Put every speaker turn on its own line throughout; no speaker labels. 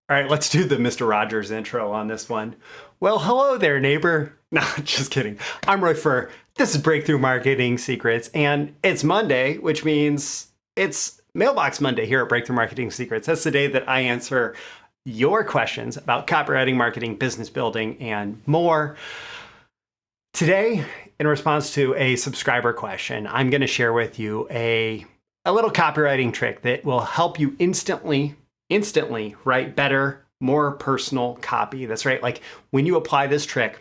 All right, let's do the Mr. Rogers intro on this one. Well, hello there, neighbor. No, just kidding. I'm Roy Furr. This is Breakthrough Marketing Secrets, and it's Monday, which means it's Mailbox Monday here at Breakthrough Marketing Secrets. That's the day that I answer your questions about copywriting, marketing, business building, and more. Today, in response to a subscriber question, I'm going to share with you a little copywriting trick that will help you instantly write better, more personal copy. That's right. Like when you apply this trick,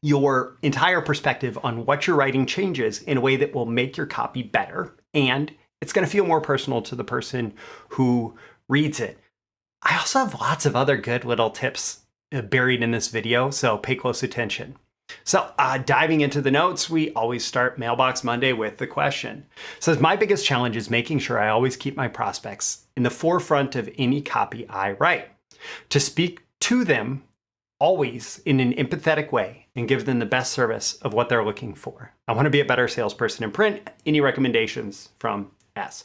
your entire perspective on what you're writing changes in a way that will make your copy better. And it's going to feel more personal to the person who reads it. I also have lots of other good little tips buried in this video, so pay close attention. So diving into the notes, we always start Mailbox Monday with the question. It says, my biggest challenge is making sure I always keep my prospects in the forefront of any copy I write. To speak to them always in an empathetic way and give them the best service of what they're looking for. I want to be a better salesperson in print. Any recommendations from S?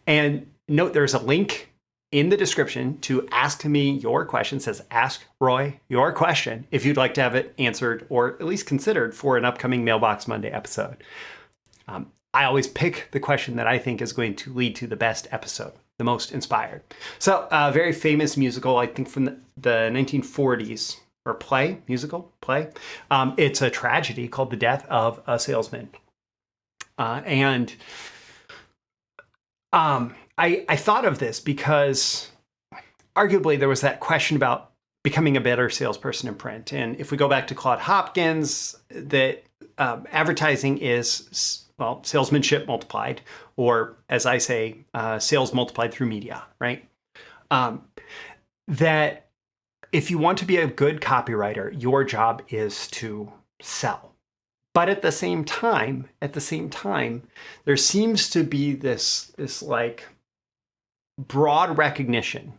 And note there's a link in the description to ask me your question. It says, ask Roy your question if you'd like to have it answered or at least considered for an upcoming Mailbox Monday episode. I always pick the question that I think is going to lead to the best episode, the most inspired. So a very famous musical, I think from the 1940s, or musical play. It's a tragedy called The Death of a Salesman. I thought of this because arguably there was that question about becoming a better salesperson in print. And if we go back to Claude Hopkins, that advertising is, well, salesmanship multiplied, or as I say, sales multiplied through media, right? That if you want to be a good copywriter, your job is to sell. But at the same time, there seems to be this like broad recognition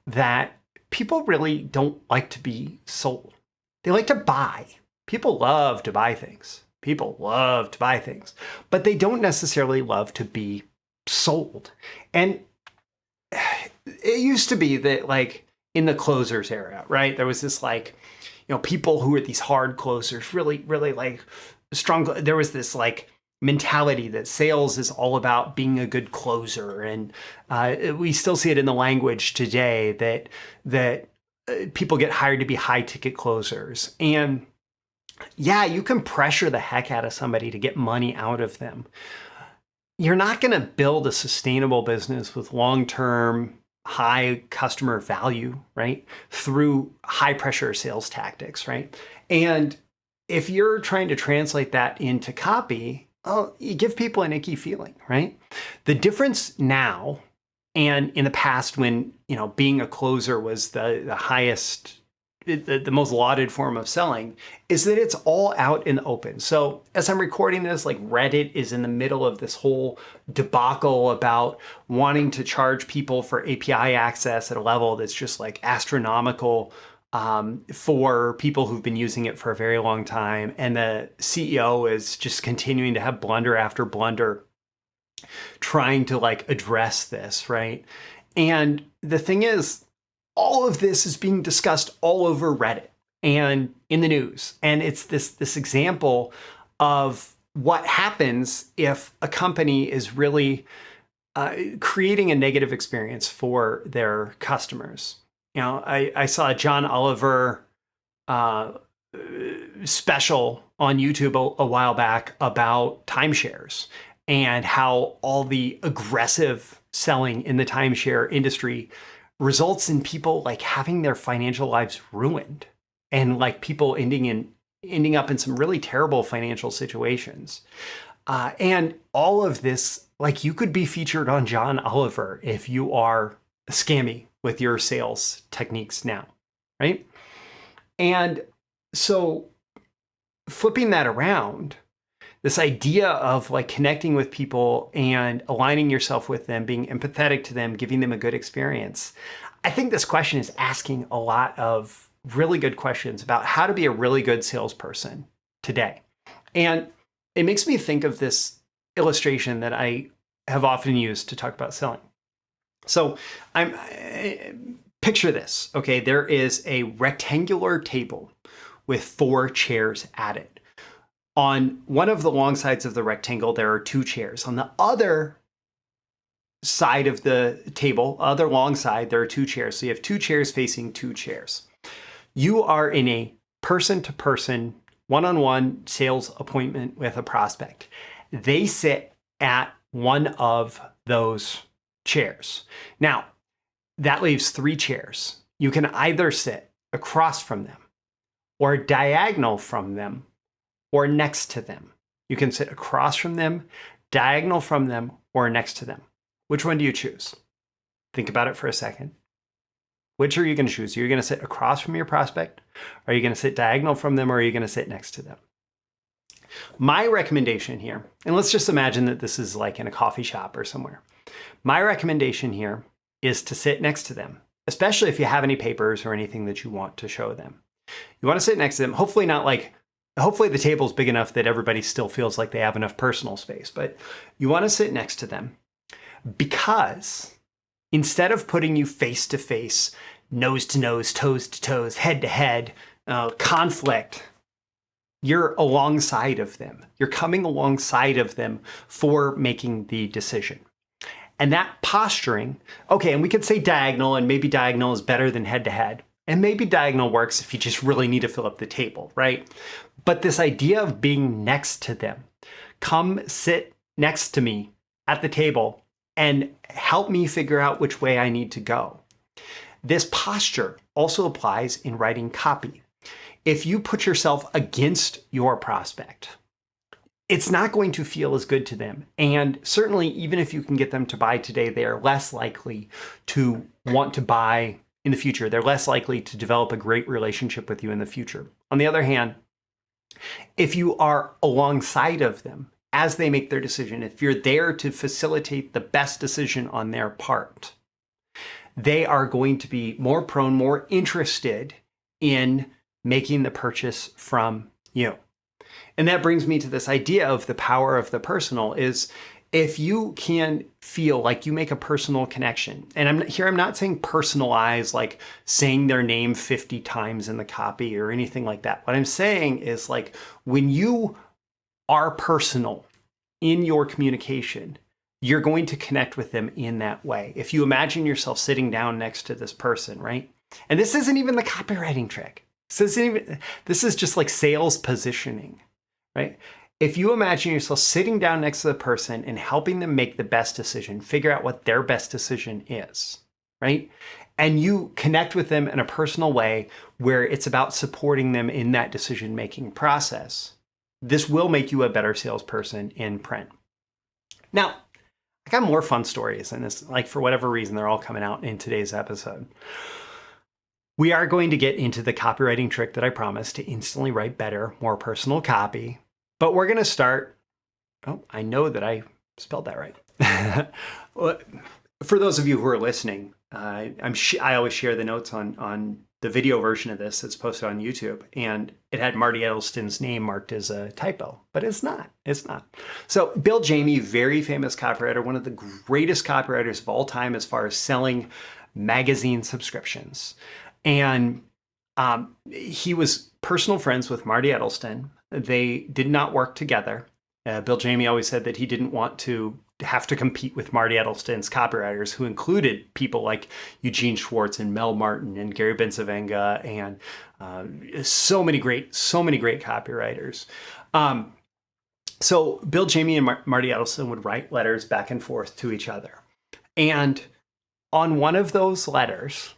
that people really don't like to be sold. They like to buy. People love to buy things. But they don't necessarily love to be sold. And it used to be that, like, in the closers era, right? There was this, like, people who were these hard closers, really like strong. There was this like mentality that sales is all about being a good closer. And we still see it in the language today that people get hired to be high ticket closers. And yeah, you can pressure the heck out of somebody to get money out of them. You're not going to build a sustainable business with long-term high customer value, right? Through high pressure sales tactics, right? And if you're trying to translate that into copy, you give people an icky feeling, right? The difference now and in the past when, being a closer was the highest, the most lauded form of selling, is that it's all out in the open. So as I'm recording this, like, Reddit is in the middle of this whole debacle about wanting to charge people for API access at a level that's just like astronomical for people who've been using it for a very long time. And the CEO is just continuing to have blunder after blunder trying to like address this, right? And the thing is, all of this is being discussed all over Reddit and in the news. And it's this example of what happens if a company is really creating a negative experience for their customers. I saw a John Oliver special on YouTube a while back about timeshares and how all the aggressive selling in the timeshare industry results in people like having their financial lives ruined and like people ending up in some really terrible financial situations. And all of this, like, you could be featured on John Oliver if you are scammy with your sales techniques now, right? And so flipping that around, this idea of like connecting with people and aligning yourself with them, being empathetic to them, giving them a good experience. I think this question is asking a lot of really good questions about how to be a really good salesperson today. And it makes me think of this illustration that I have often used to talk about selling. So Picture this, okay? There is a rectangular table with 4 chairs at it. On one of the long sides of the rectangle, there are 2 chairs. On the other side of the table, other long side, there are 2 chairs. So you have 2 chairs facing 2 chairs. You are in a person-to-person, one-on-one sales appointment with a prospect. They sit at one of those chairs. Now, that leaves 3 chairs. You can either sit across from them, or diagonal from them, or next to them. You can sit across from them, diagonal from them, or next to them. Which one do you choose? Think about it for a second. Which are you going to choose? Are you going to sit across from your prospect? Are you going to sit diagonal from them, or are you going to sit next to them? My recommendation here, and let's just imagine that this is like in a coffee shop or somewhere. My recommendation here is to sit next to them, especially if you have any papers or anything that you want to show them. You want to sit next to them, hopefully the table's big enough that everybody still feels like they have enough personal space, but you want to sit next to them because instead of putting you face to face, nose to nose, toes to toes, head to head, conflict, you're alongside of them. You're coming alongside of them for making the decision. And that posturing, okay, and we could say diagonal, and maybe diagonal is better than head to head. And maybe diagonal works if you just really need to fill up the table, right? But this idea of being next to them, come sit next to me at the table and help me figure out which way I need to go. This posture also applies in writing copy. If you put yourself against your prospect, it's not going to feel as good to them. And certainly, even if you can get them to buy today, they are less likely to want to buy in the future. They're less likely to develop a great relationship with you in the future. On the other hand, if you are alongside of them as they make their decision, if you're there to facilitate the best decision on their part, they are going to be more prone, more interested in making the purchase from you. And that brings me to this idea of the power of the personal is if you can feel like you make a personal connection, and I'm not saying personalize, like saying their name 50 times in the copy or anything like that. What I'm saying is like when you are personal in your communication, you're going to connect with them in that way. If you imagine yourself sitting down next to this person, right? And this isn't even the copywriting trick. This is just like sales positioning, right? If you imagine yourself sitting down next to the person and helping them make the best decision, figure out what their best decision is, right? And you connect with them in a personal way where it's about supporting them in that decision-making process, this will make you a better salesperson in print. Now, I got more fun stories, and this, like for whatever reason, they're all coming out in today's episode. We are going to get into the copywriting trick that I promised to instantly write better, more personal copy. But we're going to start, I know that I spelled that right. For those of you who are listening, I always share the notes on the video version of this that's posted on YouTube, and it had Marty Edelston's name marked as a typo, but it's not. So Bill Jamie, very famous copywriter, one of the greatest copywriters of all time as far as selling magazine subscriptions. And he was personal friends with Marty Edelston. They did not work together. Bill Jamie always said that he didn't want to have to compete with Marty Edelston's copywriters, who included people like Eugene Schwartz and Mel Martin and Gary Bencivenga and so many great copywriters. So Bill Jamie and Marty Edelston would write letters back and forth to each other. And on one of those letters,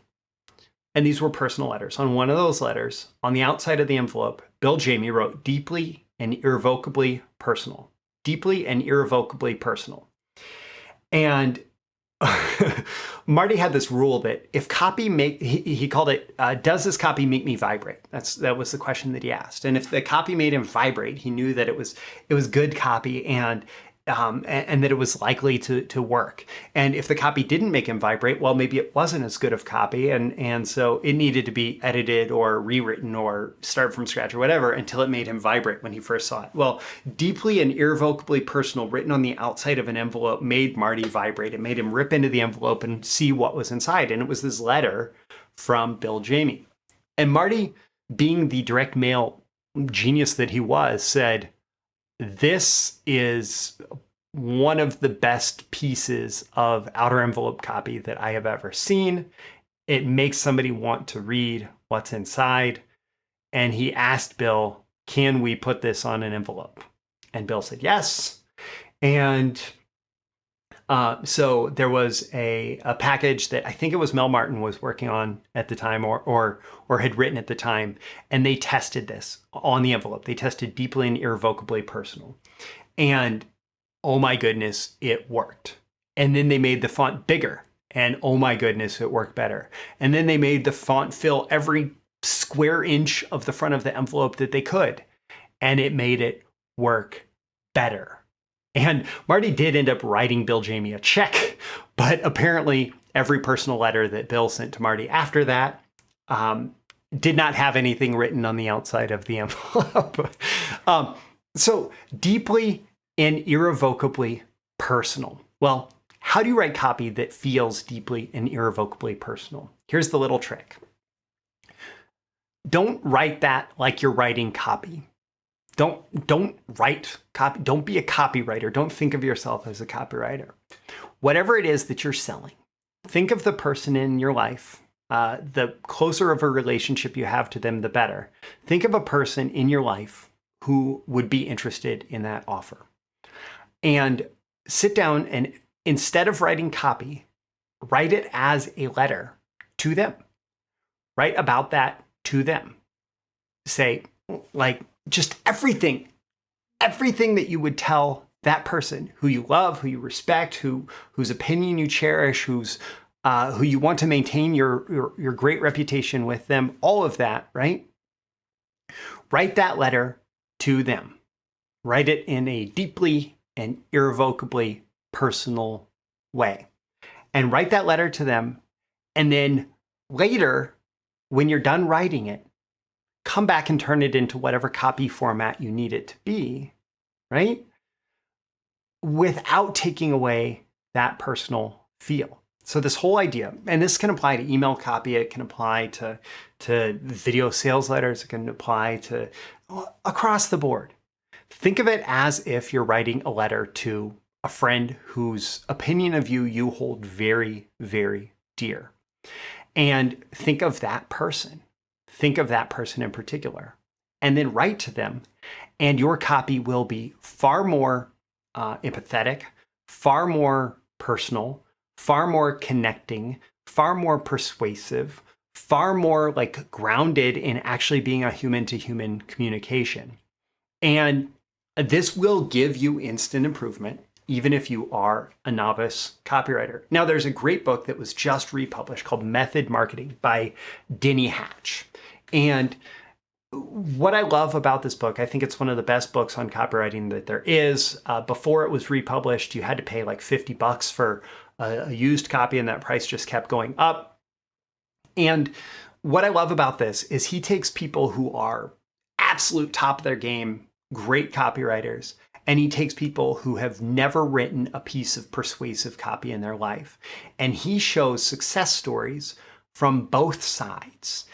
and these were personal letters, on one of those letters, on the outside of the envelope, Bill Jamie wrote deeply and irrevocably personal. Deeply and irrevocably personal. And Marty had this rule that if copy he called it, does this copy make me vibrate? That was the question that he asked. And if the copy made him vibrate, he knew that it was good copy and and that it was likely to work. And if the copy didn't make him vibrate, well, maybe it wasn't as good of copy, and so it needed to be edited or rewritten or start from scratch or whatever until it made him vibrate when he first saw it. Well, deeply and irrevocably personal, written on the outside of an envelope, made Marty vibrate. It made him rip into the envelope and see what was inside. And it was this letter from Bill Jamie. And Marty, being the direct mail genius that he was, said, "This is one of the best pieces of outer envelope copy that I have ever seen. It makes somebody want to read what's inside." And he asked Bill, "Can we put this on an envelope?" And Bill said yes. And so there was a package that I think it was Mel Martin was working on at the time, or had written at the time, and they tested this on the envelope. They tested deeply and irrevocably personal, and oh my goodness, it worked. And then they made the font bigger, and oh my goodness, it worked better. And then they made the font fill every square inch of the front of the envelope that they could, and it made it work better. And Marty did end up writing Bill Jamie a check, but apparently every personal letter that Bill sent to Marty after that did not have anything written on the outside of the envelope. So deeply and irrevocably personal. Well, how do you write copy that feels deeply and irrevocably personal? Here's the little trick. Don't write that like you're writing copy. Don't write copy. Don't be a copywriter. Don't think of yourself as a copywriter. Whatever it is that you're selling, think of the person in your life. The closer of a relationship you have to them, the better. Think of a person in your life who would be interested in that offer. And sit down and instead of writing copy, write it as a letter to them. Write about that to them. Say, like, just everything that you would tell that person who you love, who you respect, whose opinion you cherish, who you want to maintain your great reputation with them, all of that, right? Write that letter to them. Write it in a deeply and irrevocably personal way. And write that letter to them. And then later, when you're done writing it, come back and turn it into whatever copy format you need it to be, right? Without taking away that personal feel. So this whole idea, and this can apply to email copy, it can apply to video sales letters, it can apply to across the board. Think of it as if you're writing a letter to a friend whose opinion of you hold very, very dear. And think of that person. Think of that person in particular, and then write to them. And your copy will be far more empathetic, far more personal, far more connecting, far more persuasive, far more like grounded in actually being a human-to-human communication. And this will give you instant improvement, even if you are a novice copywriter. Now, there's a great book that was just republished called Method Marketing by Denny. And what I love about this book, I think it's one of the best books on copywriting that there is. Before it was republished, you had to pay like $50 for a used copy, and that price just kept going up. And what I love about this is he takes people who are absolute top of their game, great copywriters, and he takes people who have never written a piece of persuasive copy in their life. And he shows success stories from both sides,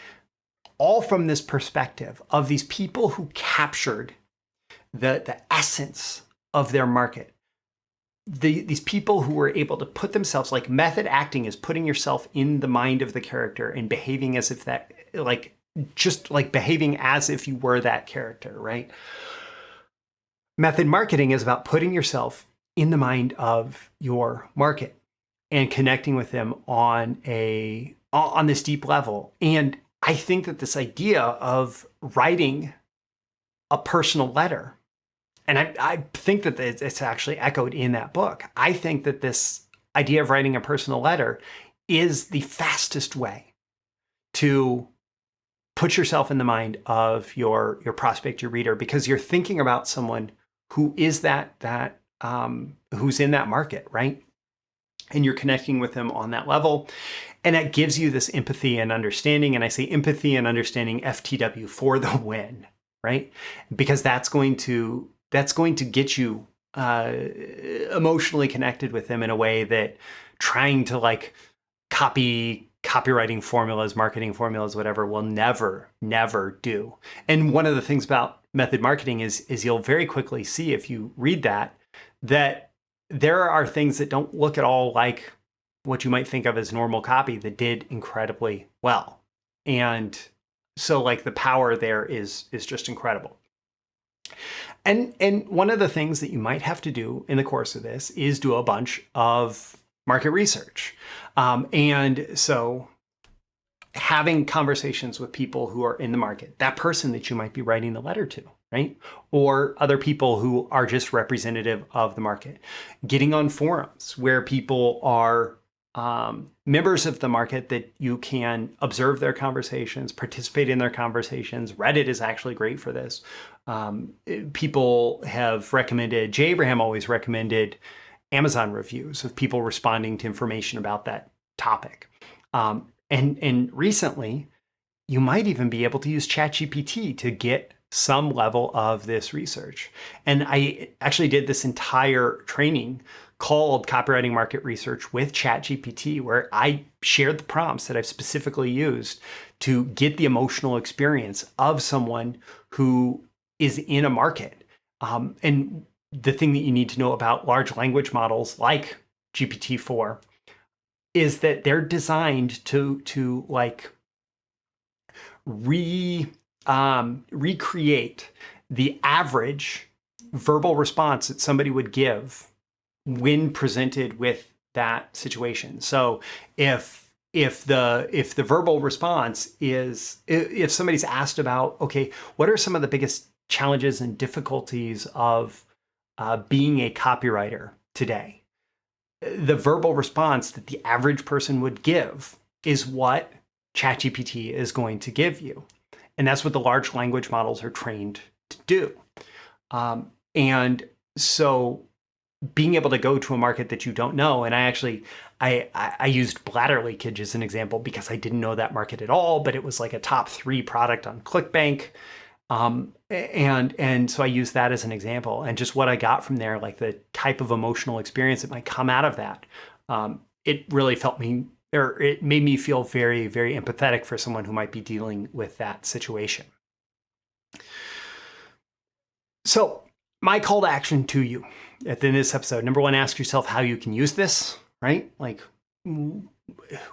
all from this perspective of these people who captured the essence of their market. These people who were able to put themselves, like method acting is putting yourself in the mind of the character and behaving as if that, like, just like behaving as if you were that character, right? Method marketing is about putting yourself in the mind of your market and connecting with them on this deep level. And I think that this idea of writing a personal letter, and I think that it's actually echoed in that book. I think that this idea of writing a personal letter is the fastest way to put yourself in the mind of your prospect, your reader, because you're thinking about someone who is that who's in that market, right? And you're connecting with them on that level. And that gives you this empathy and understanding. And I say empathy and understanding FTW for the win, right? Because that's going to get you emotionally connected with them in a way that trying to like copywriting formulas, marketing formulas, whatever, will never do. And one of the things about method marketing is you'll very quickly see if you read that there are things that don't look at all like what you might think of as normal copy that did incredibly well. And so like the power there is just incredible. And one of the things that you might have to do in the course of this is do a bunch of market research. And so having conversations with people who are in the market, that person that you might be writing the letter to, right? Or other people who are just representative of the market. Getting on forums where people are members of the market that you can observe their conversations, participate in their conversations. Reddit is actually great for this. People have recommended, Jay Abraham always recommended Amazon reviews of people responding to information about that topic. And recently, you might even be able to use ChatGPT to get some level of this research. And I actually did this entire training called Copywriting Market Research with ChatGPT, where I shared the prompts that I've specifically used to get the emotional experience of someone who is in a market. And the thing that you need to know about large language models like GPT-4 is that they're designed to like recreate the average verbal response that somebody would give when presented with that situation. So if the verbal response is, if somebody's asked about, okay, what are some of the biggest challenges and difficulties of being a copywriter today? The verbal response that the average person would give is what ChatGPT is going to give you. And that's what the large language models are trained to do. And so being able to go to a market that you don't know, and I used bladder leakage as an example because I didn't know that market at all, but it was like a top 3 product on ClickBank. And so I used that as an example, and just what I got from there, like the type of emotional experience that might come out of that. It really it made me feel very, very empathetic for someone who might be dealing with that situation. So my call to action to you at the end of this episode, number 1, ask yourself how you can use this, right? Like,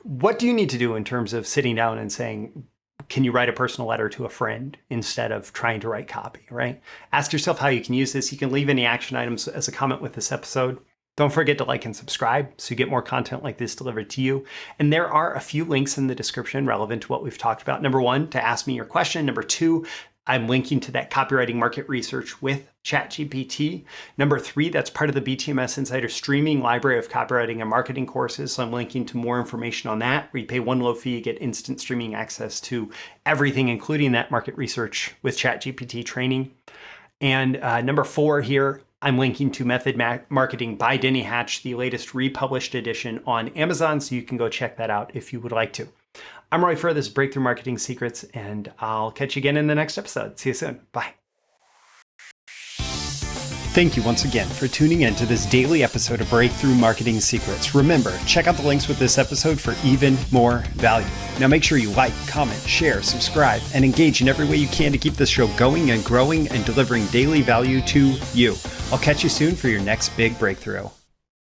what do you need to do in terms of sitting down and saying, can you write a personal letter to a friend instead of trying to write copy, right? Ask yourself how you can use this. You can leave any action items as a comment with this episode. Don't forget to like and subscribe so you get more content like this delivered to you. And there are a few links in the description relevant to what we've talked about. Number 1, to ask me your question. Number 2, I'm linking to that copywriting market research with ChatGPT. Number 3, that's part of the BTMS Insider streaming library of copywriting and marketing courses. So I'm linking to more information on that, where you pay 1 low fee, you get instant streaming access to everything, including that market research with ChatGPT training. And number 4 here, I'm linking to Method Marketing by Denny Hatch, the latest republished edition on Amazon, so you can go check that out if you would like to. I'm Roy Furr, this is Breakthrough Marketing Secrets, and I'll catch you again in the next episode. See you soon. Bye. Thank you once again for tuning in to this daily episode of Breakthrough Marketing Secrets. Remember, check out the links with this episode for even more value. Now make sure you like, comment, share, subscribe, and engage in every way you can to keep this show going and growing and delivering daily value to you. I'll catch you soon for your next big breakthrough.